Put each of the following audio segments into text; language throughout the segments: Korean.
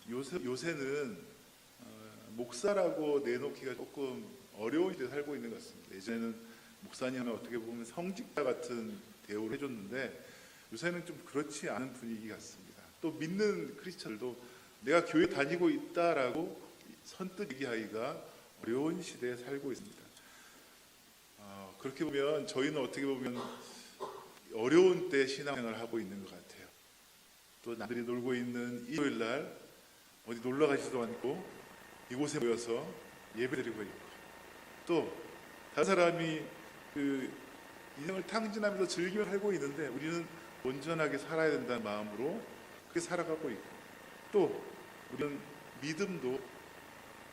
요새는 목사라고 내놓기가 조금 어려운 시대에 살고 있는 것 같습니다. 예전에는 목사님은 어떻게 보면 성직자 같은 대우를 해줬는데 요새는 좀 그렇지 않은 분위기 같습니다. 또 믿는 크리스천들도 내가 교회 다니고 있다라고 선뜻 얘기하기가 어려운 시대에 살고 있습니다. 그렇게 보면 저희는 어떻게 보면 어려운 때 신앙생활을 하고 있는 것 같아요. 또 남들이 놀고 있는 일요일날 어디 놀러 가지도 않고 이곳에 모여서 예배드리고 있고, 또 다른 사람이 그 인생을 탕진하면서 즐기며 살고 있는데 우리는 온전하게 살아야 된다는 마음으로 그렇게 살아가고 있고, 또 우리는 믿음도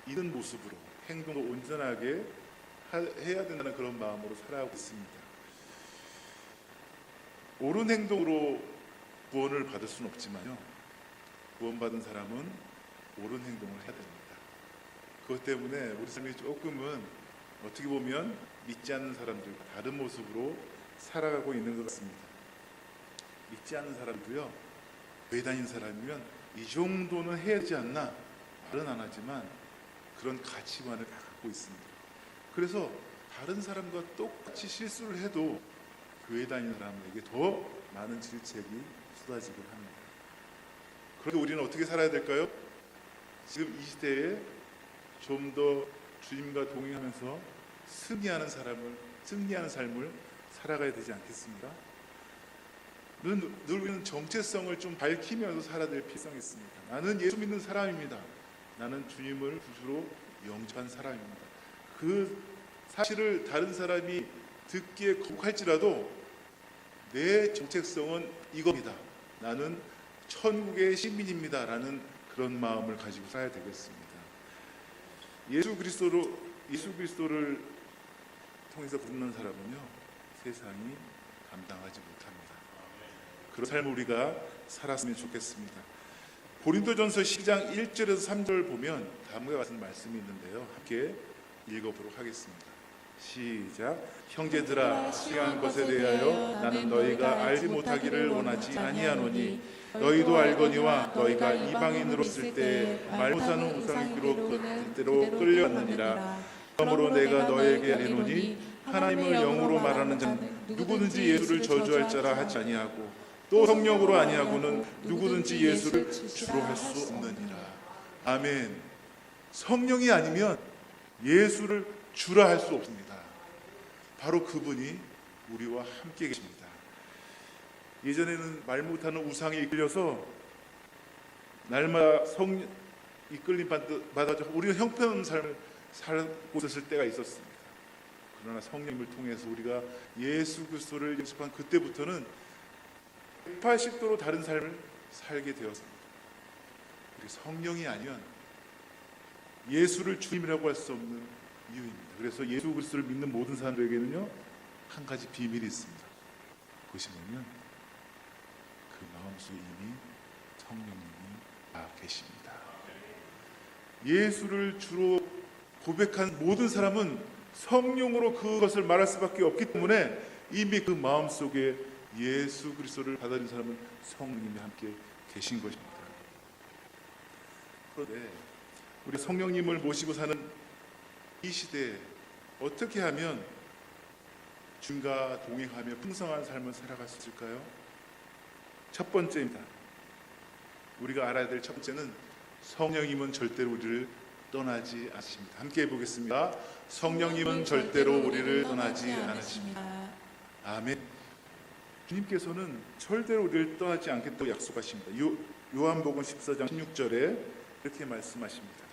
있는 모습으로 행동도 온전하게 해야 된다는 그런 마음으로 살아가고 있습니다. 옳은 행동으로 구원을 받을 수는 없지만요, 구원받은 사람은 옳은 행동을 해야 됩니다. 그것 때문에 우리 삶이 조금은 어떻게 보면 믿지 않는 사람들과 다른 모습으로 살아가고 있는 것 같습니다. 믿지 않는 사람도요, 교회 다니는 사람이면 이 정도는 해야 되지 않나 말은 안 하지만 그런 가치관을 다 갖고 있습니다. 그래서 다른 사람과 똑같이 실수를 해도 교회 다니는 사람에게 더 많은 질책이 쏟아지곤 합니다. 그런데 우리는 어떻게 살아야 될까요? 지금 이 시대에 좀 더 주님과 동행하면서 승리하는 삶을 살아가야 되지 않겠습니까? 늘 우리는 정체성을 좀 밝히면서 살아야 될 필요성이 있습니다. 나는 예수 믿는 사람입니다. 나는 주님을 구주로 영접한 사람입니다. 그 사실을 다른 사람이 듣기에 거북할지라도 내 정체성은 이겁니다. 나는 천국의 시민입니다. 라는 그런 마음을 가지고 살아야 되겠습니다. 예수 그리스도를 통해서 부르는 사람은요, 세상이 감당하지 못합니다. 그런 삶을 우리가 살았으면 좋겠습니다. 고린도전서 12장 1절에서 3절 보면 다음과 같은 말씀이 있는데요, 함께 읽어보도록 하겠습니다. 시작. 형제들아, 시한 것에 대하여 나는 너희가 알지 못하기를 원하지 아니하노니 너희도 알거니와 너희가 이방인으로 있을 때 말 못하는 우상기로 그때로 끌려갔느니라. 그러므로 내가 너에게 아뢰노니 하나님을 영으로 말하는 자는 누구든지 예수를 저주할 자라 하지 아니하고 또 성령으로 아니하고는 누구든지 예수를 주로 할 수 없느니라. 아멘. 성령이 아니면 예수를 주라 할 수 없습니다. 바로 그분이 우리와 함께 계십니다. 예전에는 말 못하는 우상에 이끌려서 날마다 이끌림 받아 우리가 형편없는 삶을 살고 있었을 때가 있었습니다. 그러나 성령님을 통해서 우리가 예수 그리스도를 영접한 그때부터는 180도로 다른 삶을 살게 되었습니다. 우리 성령이 아니면 예수를 주님이라고 할 수 없는 이유입니다. 그래서 예수 그리스도를 믿는 모든 사람들에게는요, 한 가지 비밀이 있습니다. 그것이 뭐냐면 그 마음속에 이미 성령님이 다 계십니다. 예수를 주로 고백한 모든 사람은 성령으로 그것을 말할 수밖에 없기 때문에 이미 그 마음속에 예수 그리스도를 받아들인 사람은 성령님이 함께 계신 것입니다. 그런데 우리 성령님을 모시고 사는 이 시대에 어떻게 하면 주님과 동행하며 풍성한 삶을 살아갈 수 있을까요? 첫 번째입니다. 우리가 알아야 될 첫 번째는 성령님은 절대로 우리를 떠나지 않으십니다. 함께 해보겠습니다. 성령님은 절대로 우리를 떠나지 않으십니다. 아멘. 주님께서는 절대로 우리를 떠나지 않겠다고 약속하십니다. 요한복음 14장 16절에 이렇게 말씀하십니다.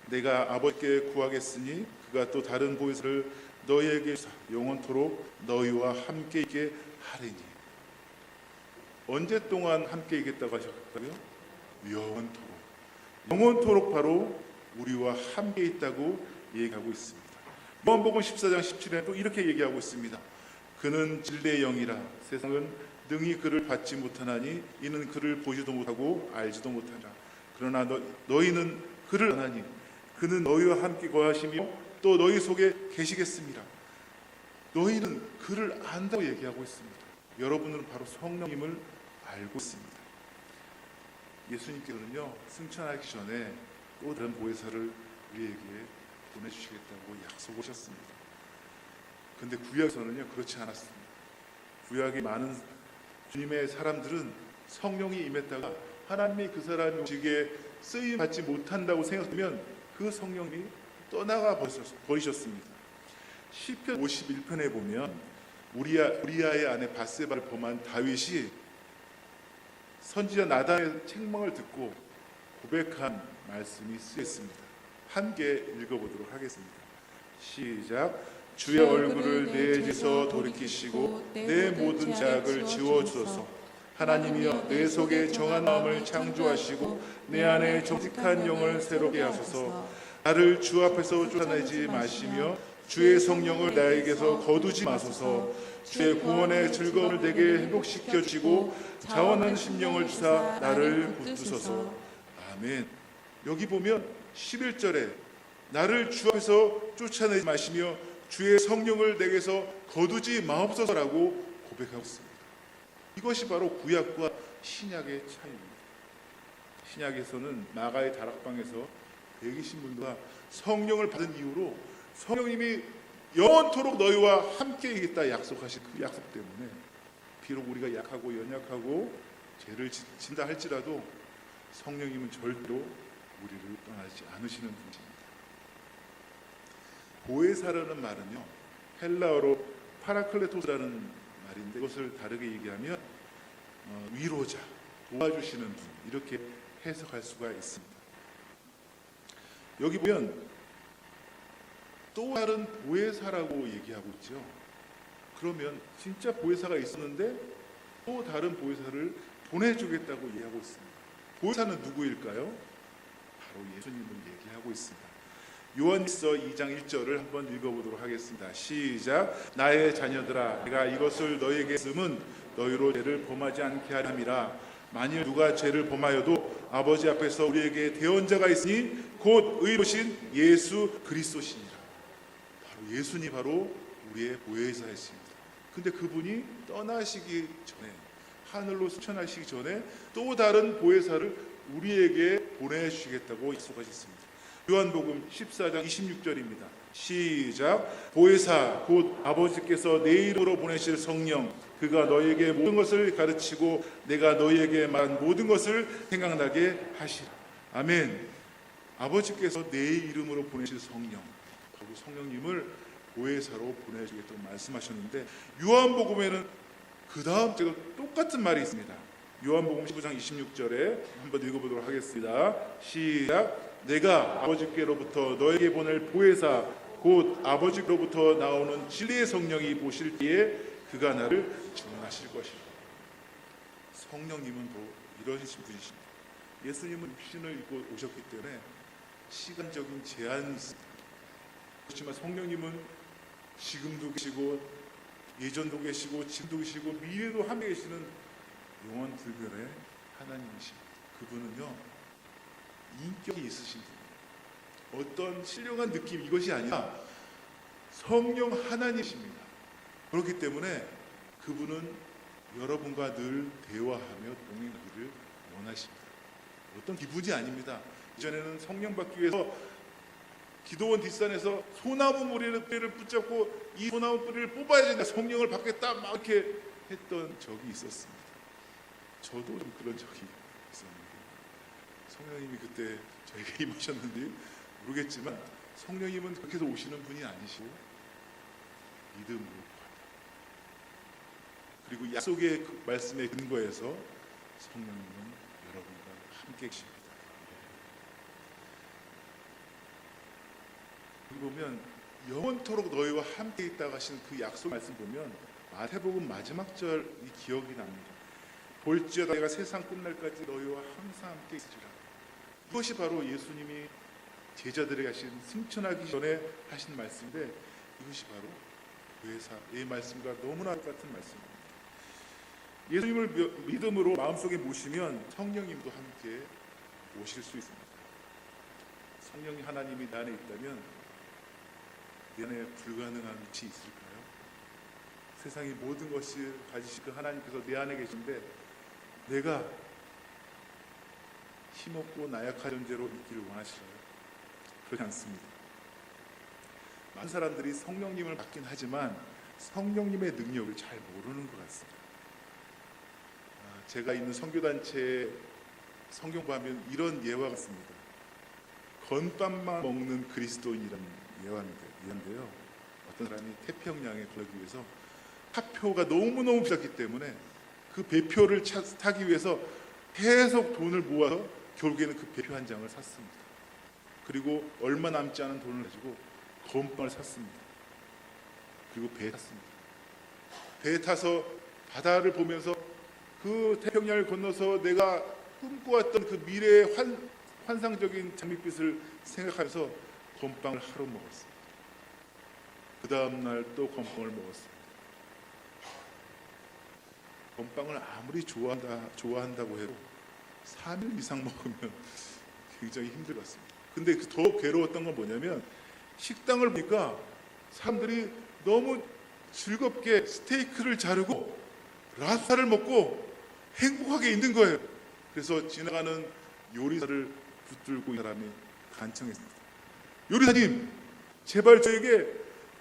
내가 아버지께 구하겠으니 그가 또 다른 보혜사를 너희에게 영원토록 너희와 함께 있게 하리니. 언제 동안 함께 있겠다고 하셨다고요? 영원토록. 영원토록 바로 우리와 함께 있다고 얘기하고 있습니다. 요한복음 14장 17절에 또 이렇게 얘기하고 있습니다. 그는 진리의 영이라 세상은 능히 그를 받지 못하나니 이는 그를 보지도 못하고 알지도 못하라. 그러나 너희는 그를 아나니 그는 너희와 함께 거하시며 또 너희 속에 계시겠습니다. 너희는 그를 안다고 얘기하고 있습니다. 여러분은 바로 성령님을 알고 있습니다. 예수님께서는요 승천하기 전에 또 다른 보혜사를 우리에게 보내주시겠다고 약속하셨습니다. 그런데 구약에서는요 그렇지 않았습니다. 구약의 많은 주님의 사람들은 성령이 임했다가 하나님이 그 사람이 오시기에 쓰임 받지 못한다고 생각하면 그 성령이 떠나가 버리셨습니다. 시편 51편에 보면 우리아의 아내 바세바를 범한 다윗이 선지자 나단의 책망을 듣고 고백한 말씀이 쓰였습니다. 함께 읽어보도록 하겠습니다. 시작. 주의 얼굴을 내 죄에서 돌이키시고 내 모든 죄악을 지워주소서. 하나님이여 내 속에 정한 마음을 창조하시고 내 안에 정직한 영을 새롭게 하소서. 나를 주 앞에서 쫓아내지 마시며 주의 성령을 나에게서 거두지 마소서. 주의 구원의 즐거움을 내게 회복시켜 주시고 자원한 심령을 주사 나를 붙드소서. 아멘. 여기 보면 11절에 나를 주 앞에서 쫓아내지 마시며 주의 성령을 내게서 거두지 마옵소서라고 고백하고 있습니다. 이것이 바로 구약과 신약의 차이입니다. 신약에서는 마가의 다락방에서 120분과 성령을 받은 이후로 성령님이 영원토록 너희와 함께 있다 약속하신 그 약속 때문에 비록 우리가 약하고 연약하고 죄를 진다 할지라도 성령님은 절대로 우리를 떠나지 않으시는 분이십니다. 보혜사라는 말은요 헬라어로 파라클레토스라는 말인데 이것을 다르게 얘기하면 위로자, 도와주시는 분 이렇게 해석할 수가 있습니다. 여기 보면 또 다른 보혜사라고 얘기하고 있죠. 그러면 진짜 보혜사가 있었는데 또 다른 보혜사를 보내주겠다고 얘기하고 있습니다. 보혜사는 누구일까요? 바로 예수님을 얘기하고 있습니다. 요한일서 2장 1절을 한번 읽어보도록 하겠습니다. 시작. 나의 자녀들아 내가 이것을 너희에게 쓰면 너희로 죄를 범하지 않게 하려 함이라. 만일 누가 죄를 범하여도 아버지 앞에서 우리에게 대언자가 있으니 곧 의로우신 예수 그리스도시니라. 바로 예수님 바로 우리의 보혜사이십니다. 근데 그분이 떠나시기 전에 하늘로 승천하시기 전에 또 다른 보혜사를 우리에게 보내주시겠다고 약속하셨습니다. 요한복음 14장 26절입니다. 시작. 보혜사 곧 아버지께서 내 이름으로 보내실 성령 그가 너희에게 모든 것을 가르치고 내가 너희에게 말한 모든 것을 생각나게 하시라. 아멘. 아버지께서 내 이름으로 보내실 성령 바로 성령님을 보혜사로 보내주겠다고 말씀하셨는데 요한복음에는 그 다음 제가 똑같은 말이 있습니다. 요한복음 19장 26절에 한번 읽어보도록 하겠습니다. 시작. 내가 아버지께로부터 너에게 보낼 보혜사 곧 아버지께로부터 나오는 진리의 성령이 보실 때에 그가 나를 증언하실 것이라. 성령님은 또 이런 분이십니다. 예수님은 육신을 입고 오셨기 때문에 시간적인 제한이 있습니다. 그렇지만 성령님은 지금도 계시고 예전도 계시고 지금도 계시고 미래도 함께 계시는 영원 불변의 하나님이십니다. 그분은요 인격이 있으신 분, 어떤 신령한 느낌 이것이 아니라 성령 하나님이십니다. 그렇기 때문에 그분은 여러분과 늘 대화하며 동행하기를 원하십니다. 어떤 기분이 아닙니다. 이전에는 성령 받기 위해서 기도원 뒷산에서 소나무 뿌리를 붙잡고 이 소나무 뿌리를 뽑아야 된다, 성령을 받겠다 막 이렇게 했던 적이 있었습니다. 저도 좀 그런 적이 있었는데 성령님이 그때 저에게 임하셨는지 모르겠지만 성령님은 그렇게 해서 오시는 분이 아니시고 믿음으로 그리고 약속의 그 말씀의 근거에서 성령님은 여러분과 함께 계십니다. 여기 보면 영원토록 너희와 함께 있다가 하신 그 약속 말씀 보면 마태복음 마지막 절이 기억이 납니다. 볼지어다 내가 세상 끝날까지 너희와 항상 함께 있으리라. 이것이 바로 예수님이 제자들에게 하신 승천하기 전에 하신 말씀인데 이것이 바로 보혜사의 말씀과 너무나 똑같은 말씀입니다. 예수님을 믿음으로 마음속에 모시면 성령님도 함께 오실 수 있습니다. 성령이 하나님이 내 안에 있다면 내 안에 불가능한 빛이 있을까요? 세상의 모든 것을 가지신 그 하나님께서 내 안에 계신데 내가 힘없고 나약한 존재로 있기를 원하시나요? 그렇지 않습니다. 많은 사람들이 성령님을 받긴 하지만 성령님의 능력을 잘 모르는 것 같습니다. 제가 있는 선교단체에 성경 보면 이런 예화가 있습니다. 건빵만 먹는 그리스도인이라는 예화인데요. 어떤 사람이 태평양에 걸기 위해서 차표가 너무너무 비쌌기 때문에 그 배표를 타기 위해서 계속 돈을 모아서 결국에는 그 배표 한 장을 샀습니다. 그리고 얼마 남지 않은 돈을 가지고 건빵을 샀습니다. 그리고 배에 탔습니다. 배에 타서 바다를 보면서 그 태평양을 건너서 내가 꿈꿔왔던 그 미래의 환상적인 장밋빛을 생각하면서 건빵을 하루 먹었습니다. 그 다음날 또 건빵을 먹었습니다. 건빵을 아무리 좋아한다고 해도 3일 이상 먹으면 굉장히 힘들었습니다. 근데 더 괴로웠던 건 뭐냐면 식당을 보니까 사람들이 너무 즐겁게 스테이크를 자르고 랍스타를 먹고 행복하게 있는 거예요. 그래서 지나가는 요리사를 붙들고 이 사람이 간청했습니다. 요리사님, 제발 저에게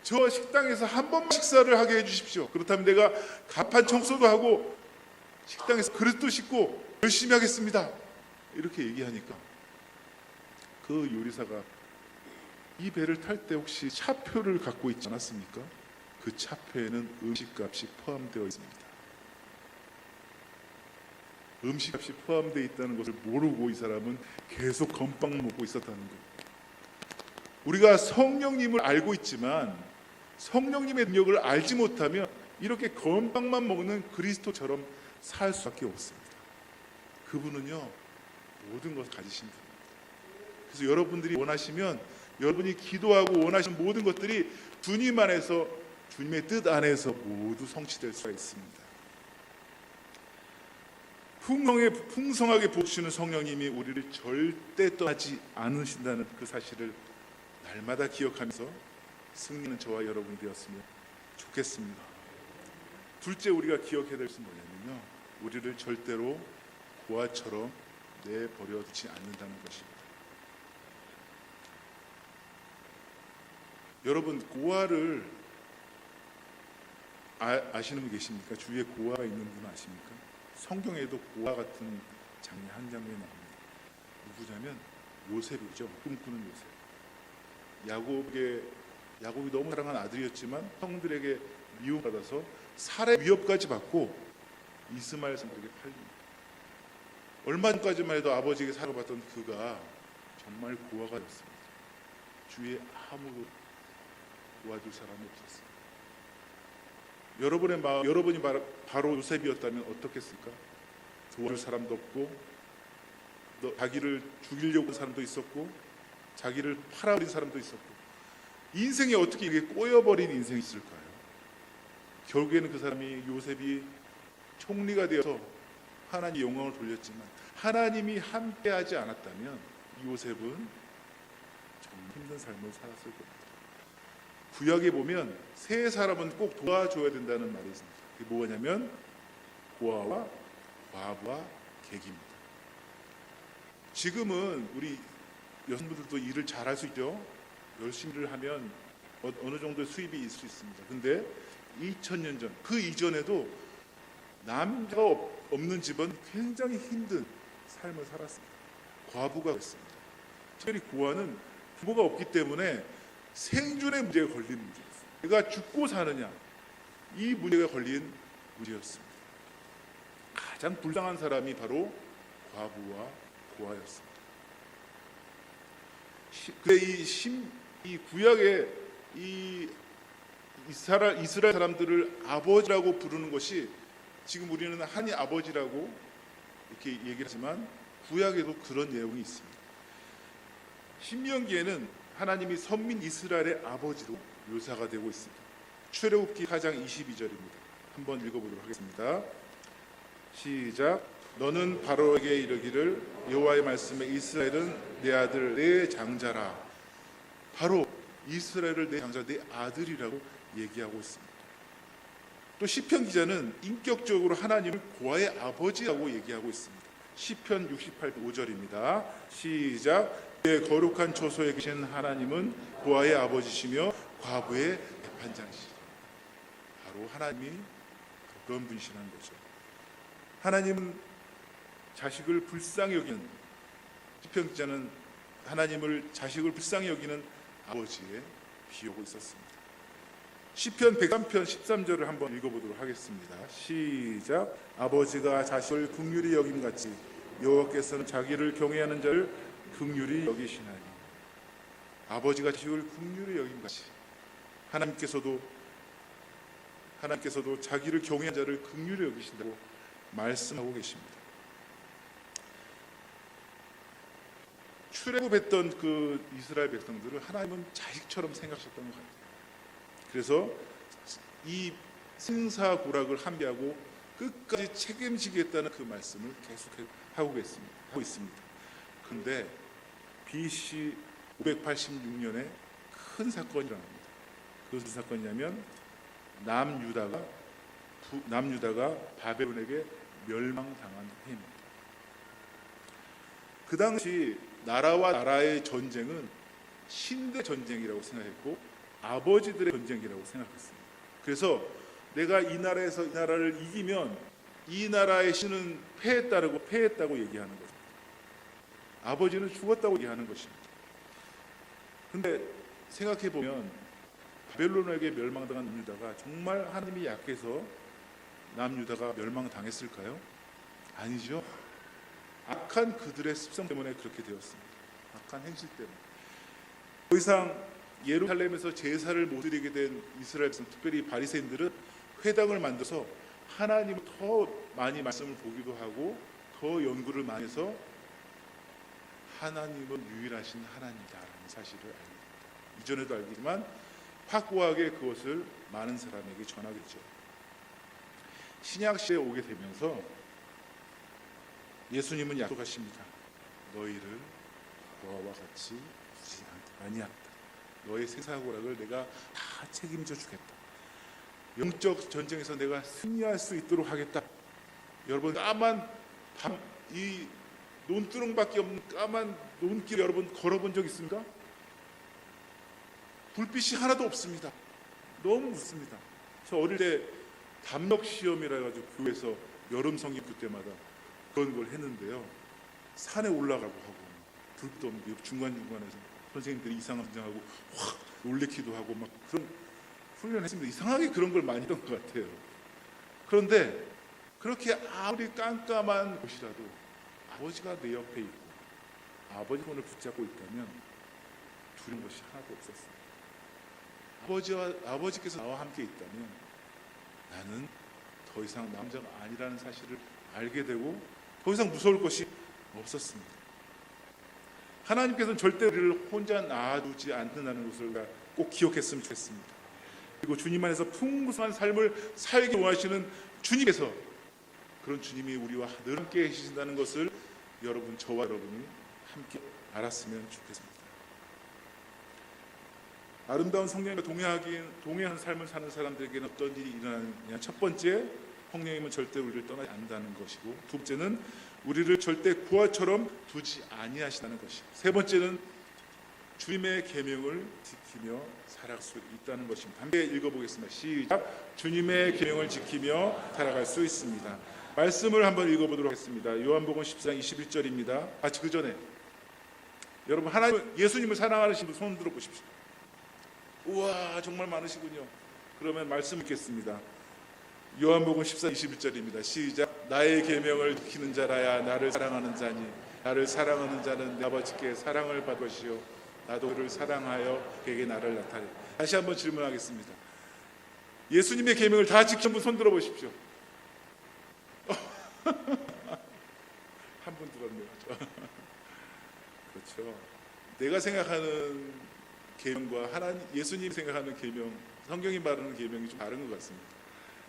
저 식당에서 한 번만 식사를 하게 해주십시오. 그렇다면 내가 가판 청소도 하고 식당에서 그릇도 씻고 열심히 하겠습니다. 이렇게 얘기하니까 그 요리사가 이 배를 탈 때 혹시 차표를 갖고 있지 않았습니까? 그 차표에는 음식값이 포함되어 있습니다. 음식값이 포함되어 있다는 것을 모르고 이 사람은 계속 건빵 먹고 있었다는 거예요. 우리가 성령님을 알고 있지만 성령님의 능력을 알지 못하면 이렇게 건빵만 먹는 그리스도처럼 살 수밖에 없습니다. 그분은요, 모든 것을 가지신 분입니다. 그래서 여러분들이 원하시면 여러분이 기도하고 원하시는 모든 것들이 주님 안에서, 주님의 뜻 안에서 모두 성취될 수가 있습니다. 풍성하게 부어주시는 성령님이 우리를 절대 떠나지 않으신다는 그 사실을 날마다 기억하면서 승리는 저와 여러분이 되었으면 좋겠습니다. 둘째, 우리가 기억해야 될 것은 뭐냐면요, 우리를 절대로 고아처럼 내버려 두지 않는다는 것입니다. 여러분, 고아를 아시는 분 계십니까? 주위에 고아가 있는 분 아십니까? 성경에도 고아 같은 장면 한 장면이 나옵니다. 누구냐면 요셉이죠. 꿈꾸는 요셉. 야곱이 너무 사랑한 아들이었지만 형들에게 미움받아서 살해 위협까지 받고 이스마엘 사람들에게 팔립니다. 얼마 전까지만 해도 아버지에게 사랑받던 그가 정말 고아가 됐습니다. 주위에 아무도 도와줄 사람이 없었습니다. 여러분이 바로 요셉이었다면 어떻겠습니까? 도와줄 사람도 없고, 자기를 죽이려고 한 사람도 있었고, 자기를 팔아버린 사람도 있었고, 인생이 어떻게 이렇게 꼬여버린 인생이 있을까요? 결국에는 그 사람이, 요셉이 총리가 되어서 하나님의 영광을 돌렸지만 하나님이 함께하지 않았다면 요셉은 정말 힘든 삶을 살았을 겁니다. 구약에 보면 세 사람은 꼭 도와줘야 된다는 말이 있습니다. 그게 뭐냐면 고아와 과부와 객입니다. 지금은 우리 여성분들도 일을 잘할 수 있죠. 열심히 일을 하면 어느 정도의 수입이 있을 수 있습니다. 근데 2000년 전, 그 이전에도 남자가 없는 집은 굉장히 힘든 삶을 살았습니다. 과부가 있습니다. 특별히 고아는 부모가 없기 때문에 생존의 문제가 걸린 문제였어요. 내가 죽고 사느냐, 이 문제가 걸린 문제였습니다. 가장 불쌍한 사람이 바로 과부와 고아였습니다. 이 구약의 이 이스라엘 사람들을 아버지라고 부르는 것이, 지금 우리는 하나님 아버지라고 이렇게 얘기하지만 구약에도 그런 내용이 있습니다. 신명기에는 하나님이 선민 이스라엘의 아버지로 묘사가 되고 있습니다. 출애굽기 4장 22절입니다. 한번 읽어보도록 하겠습니다. 시작. 너는 바로에게 이르기를 여호와의 말씀에 이스라엘은 내 아들 내 장자라. 바로 이스라엘을 내 장자, 내 아들이라고 얘기하고 있습니다. 또 시편 기자는 인격적으로 하나님을 고아의 아버지라고 얘기하고 있습니다. 시편 68편 5절입니다. 시작. 내 거룩한 초소에 계신 하나님은 고아의 아버지시며 과부의 재판장이시죠. 바로 하나님이 그런 분이시라는 거죠. 하나님은 자식을 불쌍히 여기는, 시편 기자는 하나님을 자식을 불쌍히 여기는 아버지에 비유하고 있었습니다. 시편 103편 13절을 한번 읽어보도록 하겠습니다. 시작. 아버지가 자식을 긍휼히 여김같이 여호와께서는 자기를 경외하는 자를 긍휼히 여기시나니. 아버지가 자식을 긍휼히 여김같이 하나님께서도 자기를 경외하는 자를 긍휼히 여기신다고 말씀하고 계십니다. 출애굽했던 그 이스라엘 백성들을 하나님은 자식처럼 생각하셨던 것 같아요. 그래서 이 생사고락을 함께하고 끝까지 책임지겠다는 그 말씀을 계속하고 있습니다. 그런데 BC 586년에 큰 사건이 일어납니다. 그 무슨 사건이냐면 남유다가 바벨론에게 멸망당한 해입니다. 그 당시 나라와 나라의 전쟁은 신들의 전쟁이라고 생각했고 아버지들의 전쟁이라고 생각했습니다. 그래서 내가 이 나라에서 이 나라를 이기면 이 나라의 신은 패했다고 얘기하는 거죠. 아버지는 죽었다고 얘기하는 것입니다. 그런데 생각해 보면 바벨론에게 멸망당한 남유다가 정말 하나님이 약해서 남유다가 멸망당했을까요? 아니죠. 악한 그들의 습성 때문에 그렇게 되었습니다. 악한 행실 때문에. 더 이상 예루살렘에서 제사를 못 드리게 된 이스라엘 백성, 특별히 바리새인들은 회당을 만들어서 하나님을 더 많이 말씀을 보기도 하고 더 연구를 많이 해서 하나님은 유일하신 하나님이다라는 사실을 알게 됩니다. 이전에도 알겠지만 확고하게 그것을 많은 사람에게 전하겠죠. 신약 시대에 오게 되면서 예수님은 약속하십니다. 너희를 너와 같이 두지 아니하겠다. 너의 생사고락을 내가 다 책임져 주겠다. 영적 전쟁에서 내가 승리할 수 있도록 하겠다. 여러분, 까만 이 논두렁밖에 없는 까만 논길 여러분 걸어본 적 있습니까? 불빛이 하나도 없습니다. 너무 묻습니다. 저 어릴 때 담력 시험이라 해가지고 교회에서 여름 성경 그때마다 그런 걸 했는데요. 산에 올라가고 하고 불도 없는 중간중간에서 선생님들이 이상한 분장하고 확 놀래키도 하고 막 그런 훈련했습니다. 이상하게 그런 걸 많이 했던 것 같아요. 그런데 그렇게 아무리 깜깜한 곳이라도 아버지가 내 옆에 있고 아버지 손을 붙잡고 있다면 두려운 것이 하나도 없었습니다. 아버지께서 나와 함께 있다면 나는 더 이상 남자가 아니라는 사실을 알게 되고 더 이상 무서울 것이 없었습니다. 하나님께서는 절대 우리를 혼자 놔두지 않는다는 것을 꼭 기억했으면 좋겠습니다. 그리고 주님 안에서 풍성한 삶을 살기 원하시는 주님께서 그런 주님이 우리와 늘 함께 계신다는 것을 저와 여러분이 함께 알았으면 좋겠습니다. 아름다운 성령과 동행하는 삶을 사는 사람들에게는 어떤 일이 일어나느냐. 첫 번째, 성령님은 절대 우리를 떠나지 않는다는 것이고, 두 번째는 우리를 절대 고아처럼 두지 아니하시다는 것이고, 세 번째는 주님의 계명을 지키며 살아갈 수 있다는 것입니다. 함께 읽어보겠습니다. 시작. 주님의 계명을 지키며 살아갈 수 있습니다. 말씀을 한번 읽어보도록 하겠습니다. 요한복음 14장 21절입니다. 그 전에 여러분, 예수님을 사랑하시는 분 손 들어보십시오. 우와, 정말 많으시군요. 그러면 말씀 읽겠습니다. 요한복음 14장 21절입니다. 시작. 나의 계명을 지키는 자라야 나를 사랑하는 자니 나를 사랑하는 자는 내 아버지께 사랑을 받을 것이요 나도 그를 사랑하여 그에게 나를 나타내. 다시 한번 질문하겠습니다. 예수님의 계명을 다 지키는 분 손 들어보십시오. 한 분 들었네요. 그렇죠. 내가 생각하는 계명과 예수님이 생각하는 계명, 성경이 말하는 계명이 좀 다른 것 같습니다.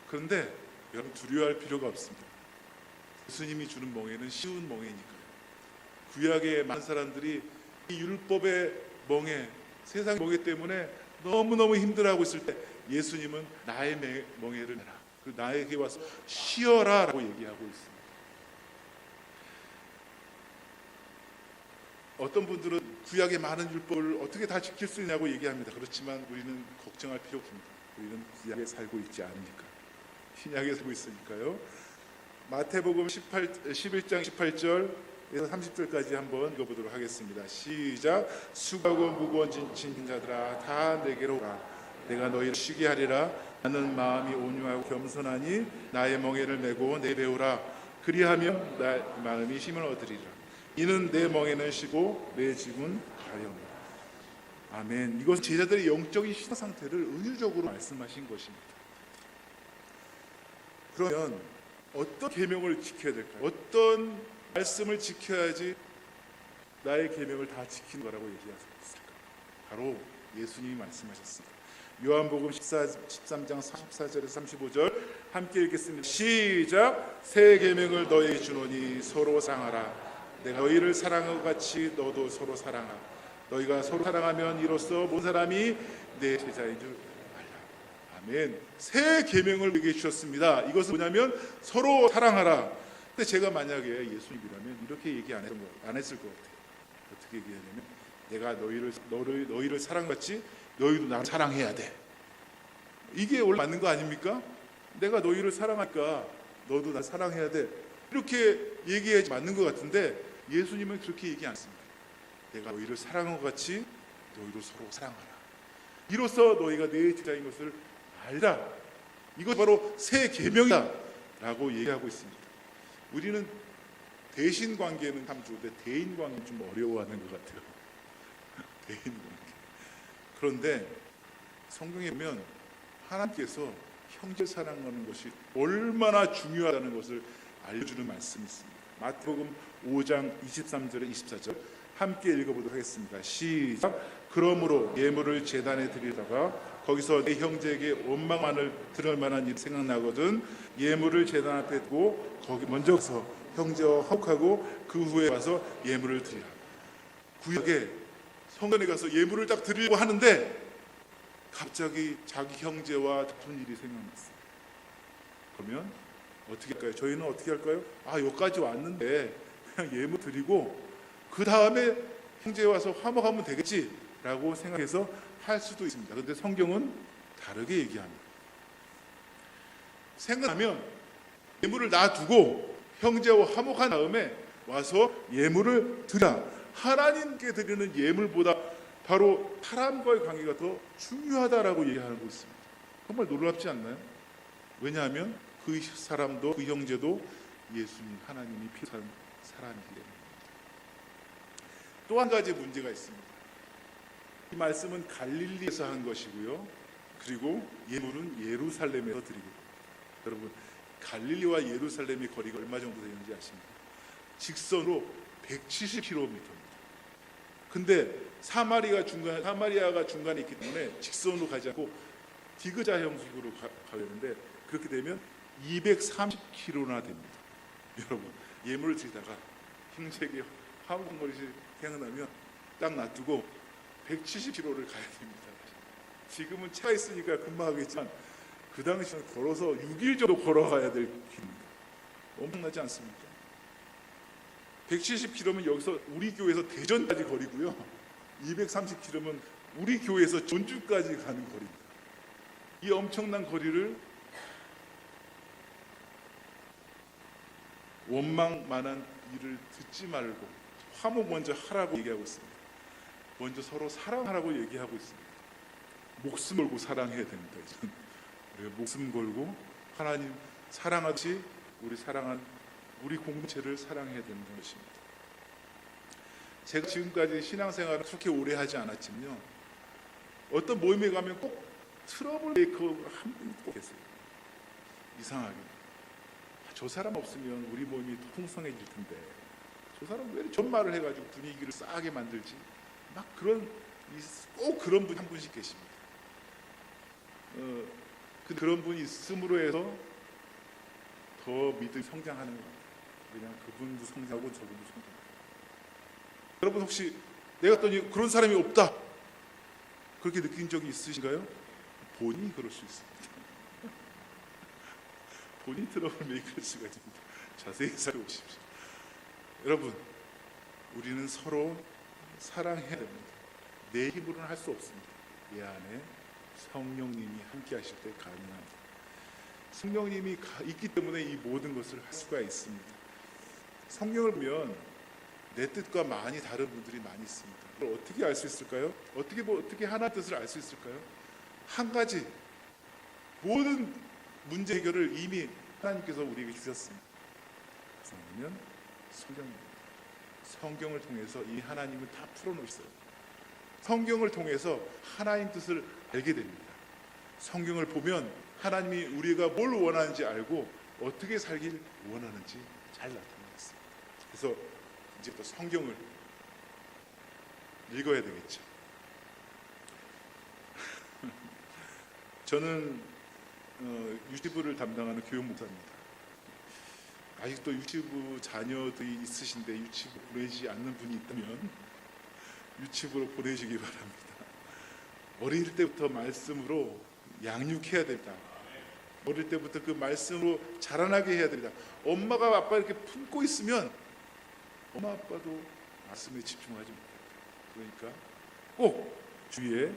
그런데 여러분, 두려워할 필요가 없습니다. 예수님이 주는 멍에는 쉬운 멍에니까요. 구약의 많은 사람들이 이 율법의 멍에, 세상 멍에 때문에 너무너무 힘들어하고 있을 때 예수님은 나의 멍에를 내라, 나에게 와서 쉬어라 라고 얘기하고 있습니다. 어떤 분들은 구약의 많은 율법을 어떻게 다 지킬 수 있냐고 얘기합니다. 그렇지만 우리는 걱정할 필요 없습니다. 우리는 구약에 살고 있지 않으니까, 신약에 살고 있으니까요. 마태복음 11장 18절에서 30절까지 한번 읽어보도록 하겠습니다. 시작. 수고하고 무거운 짐진 자들아 다 내게로 오라. 내가 너희를 쉬게 하리라. 나는 마음이 온유하고 겸손하니 나의 멍에를 메고 내 배우라. 그리하면 나 마음이 힘을 얻으리라. 이는 내 멍에는 쉬고 내 짐은 가벼우니라. 아멘. 이것은 제자들의 영적인 신앙 상태를 은유적으로 말씀하신 것입니다. 그러면 어떤 계명을 지켜야 될까요? 어떤 말씀을 지켜야지 나의 계명을 다 지키는 거라고 얘기하셨을까? 바로 예수님이 말씀하셨습니다. 요한복음 13장 34절에서 35절 함께 읽겠습니다. 시작. 새 계명을 너희에게 주노니 서로 사랑하라. 내가 너희를 사랑한 것 같이 너도 서로 사랑하라. 너희가 서로 사랑하면 이로써 모든 사람이 내 제자인 줄 알라. 아멘. 새 계명을 우리에게 주셨습니다. 이것은 뭐냐면 서로 사랑하라. 근데 제가 만약에 예수님이라면 이렇게 얘기 안 했을 것 같아요. 어떻게 얘기하냐면 내가 너희를 사랑같이 너희도 나를 사랑해야 돼. 이게 원래 맞는 거 아닙니까? 내가 너희를 사랑할까 너도 나를 사랑해야 돼. 이렇게 얘기해야지 맞는 것 같은데 예수님은 그렇게 얘기 안 했습니다. 내가 너희를 사랑한 것 같이 너희도 서로 사랑하라. 이로써 너희가 내 제자인 것을 알라. 이것 바로 새 계명이다 라고 얘기하고 있습니다. 우리는 대신 관계는 참 좋은데 대인 관계는 좀 어려워하는 것 같아요. 대인 관계. 그런데 성경에 보면 하나님께서 형제 사랑하는 것이 얼마나 중요하다는 것을 알려주는 말씀이 있습니다. 마태복음 5장 23절에 24절 함께 읽어보도록 하겠습니다. 시작. 그러므로 예물을 제단에 드리다가 거기서 내 형제에게 원망만을 들을 만한 일이 생각나거든 예물을 제단 앞에 두고 거기 먼저 가서 형제와 화목하고 그 후에 와서 예물을 드리라. 구약에 성전에 가서 예물을 딱 드리려고 하는데 갑자기 자기 형제와 다툰 일이 생각났어요. 그러면 어떻게 할까요? 저희는 어떻게 할까요? 여기까지 왔는데 그냥 예물 드리고 그 다음에 형제 와서 화목하면 되겠지 라고 생각해서 할 수도 있습니다. 그런데 성경은 다르게 얘기합니다. 생각하면 예물을 놔두고 형제와 화목한 다음에 와서 예물을 드리라. 하나님께 드리는 예물보다 바로 사람과의 관계가 더 중요하다라고 얘기하고 있습니다. 정말 놀랍지 않나요? 왜냐하면 그 사람도 그 형제도 예수님 하나님이 필요한 사람이기 때문입니다. 또 한 가지 문제가 있습니다. 이 말씀은 갈릴리에서 한 것이고요. 그리고 예물은 예루살렘에서 드리고 여러분 갈릴리와 예루살렘의 거리가 얼마 정도 되는지 아십니까? 직선으로 170km입니다. 근데 사마리아가 중간에 있기 때문에 직선으로 가지 않고 디귿자 형식으로 가려는데 그렇게 되면 230km나 됩니다. 여러분 예물을 드리다가 형제에게 화목거리시 생각나면 딱 놔두고 170km를 가야 됩니다. 지금은 차가 있으니까 금방 하겠지만 그 당시에는 걸어서 6일 정도 걸어가야 될 길입니다. 엄청나지 않습니까? 170km면 여기서 우리 교회에서 대전까지 거리고요. 230km면 우리 교회에서 전주까지 가는 거리입니다. 이 엄청난 거리를 원망만한 일을 듣지 말고 화목 먼저 하라고 얘기하고 있습니다. 먼저 서로 사랑하라고 얘기하고 있습니다. 목숨 걸고 사랑해야 됩니다. 이제는 우리가 목숨 걸고 하나님 사랑하듯이 우리 공동체를 사랑해야 되는 것입니다. 제가 지금까지 신앙생활을 그렇게 오래 하지 않았지만요. 어떤 모임에 가면 꼭 트러블 메이커 한 분이 꼭 계세요. 이상하게 저 사람 없으면 우리 모임이 더 풍성해질 텐데 저 사람 왜 전말을 해가지고 분위기를 싸게 만들지? 막 꼭 그런 분이 한 분씩 계십니다. 그런 분이 있음으로 해서 더 믿음이 성장하는 것 같아요. 그냥 그분도 성장하고 저분도 성장하고. 여러분 혹시 내가 봤더니 그런 사람이 없다 그렇게 느낀 적이 있으신가요? 본인이 그럴 수 있습니다. 본인이 트러블 메이커일 수가 있습니다. 자세히 살펴보십시오. 여러분 우리는 서로 사랑해야 됩니다. 내 힘으로는 할 수 없습니다. 내 안에 성령님이 함께 하실 때 가능합니다. 성령님이 있기 때문에 이 모든 것을 할 수가 있습니다. 성경을 보면 내 뜻과 많이 다른 분들이 많이 있습니다. 그걸 어떻게 알 수 있을까요? 어떻게 하나님의 뜻을 알 수 있을까요? 한 가지, 모든 문제 해결을 이미 하나님께서 우리에게 주셨습니다. 그러면 성경입니다. 성경을 통해서 이 하나님은 다 풀어놓으셨어요. 성경을 통해서 하나님 뜻을 알게 됩니다. 성경을 보면 하나님이 우리가 뭘 원하는지 알고 어떻게 살길 원하는지 잘 나타나겠습니다. 그래서 이제부터 성경을 읽어야 되겠죠. 저는 유치부를 담당하는 교육 목사입니다. 아직도 유치부 자녀들이 있으신데 유치부 보내지 않는 분이 있다면 유치부로 보내주기 바랍니다. 어릴 때부터 말씀으로 양육해야 됩니다. 어릴 때부터 그 말씀으로 자라나게 해야 됩니다. 엄마가 아빠 이렇게 품고 있으면 엄마 아빠도 말씀에 집중하지 못해요. 그러니까 꼭 주위에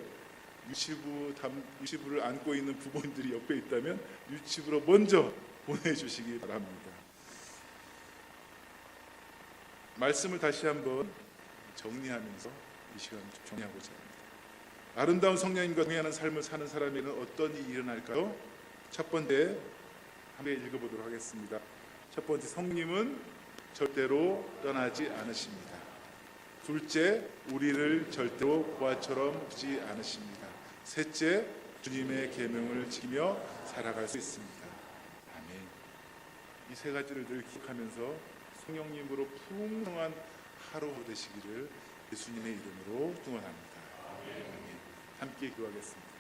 유치부를 안고 있는 부모님들이 옆에 있다면 유치부로 먼저 보내주시기 바랍니다. 말씀을 다시 한번 정리하면서 이 시간을 정리하고자 합니다. 아름다운 성령님과 동행하는 삶을 사는 사람에게는 어떤 일이 일어날까요? 첫 번째, 함께 읽어보도록 하겠습니다. 첫 번째, 성령님은 절대로 떠나지 않으십니다. 둘째, 우리를 절대로 고아처럼 두지 않으십니다. 셋째, 주님의 계명을 지키며 살아갈 수 있습니다. 아멘. 이 세 가지를 늘 기억하면서 성령님으로 풍성한 하루 되시기를 예수님의 이름으로 축원합니다. 아멘. 함께 기도하겠습니다.